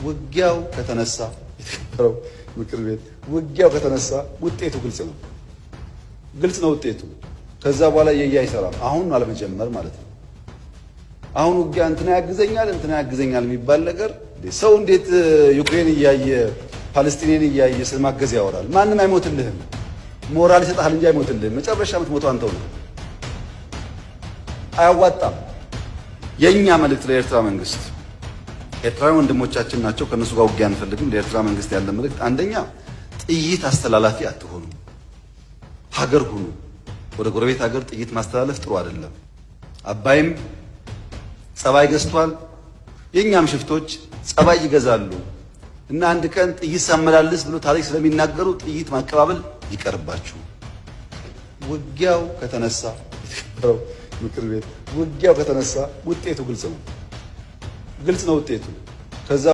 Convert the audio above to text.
ውጊያው ከተነሳ የተከበረው ምክር ቤት ውጊያው ከተነሳ ውጤቱ ግልጽ ነው ውጤቱ። ከዛ በኋላ አይሰራም። አሁን አለመጀመር ማለት ነው። አሁን ውጊያ እንትና ያግዘኛል የሚባል ነገር ሰው እንዴት ዩክሬን እያየ ፓለስቲንን እያየ ስለማገዝ ያወራል? ማንም አይሞትልህም። ሞራል ይሰጣል እንጂ አይሞትልህም። መጨረሻ የምትሞተው አንተው ነው። አያዋጣም። የኛ መልእክት ለኤርትራ መንግስት፣ ኤርትራውያን ወንድሞቻችን ናቸው፣ ከነሱ ጋር ውጊያ አንፈልግም። ለኤርትራ መንግስት ያለ መልእክት አንደኛ ጥይት አስተላላፊ አትሆኑ፣ ሀገር ሁኑ። ወደ ጎረቤት ሀገር ጥይት ማስተላለፍ ጥሩ አይደለም። አባይም ጸባይ ገዝቷል። የኛም ሽፍቶች ጸባይ ይገዛሉ እና አንድ ቀን ጥይት ሳመላልስ ብሎ ታሪክ ስለሚናገሩ ጥይት ማቀባበል ይቀርባችሁ። ውጊያው ከተነሳ የተከበረው ምክር ቤት ውጊያው ከተነሳ ውጤቱ ግልጽ ነው ውጤቱ። ከዛ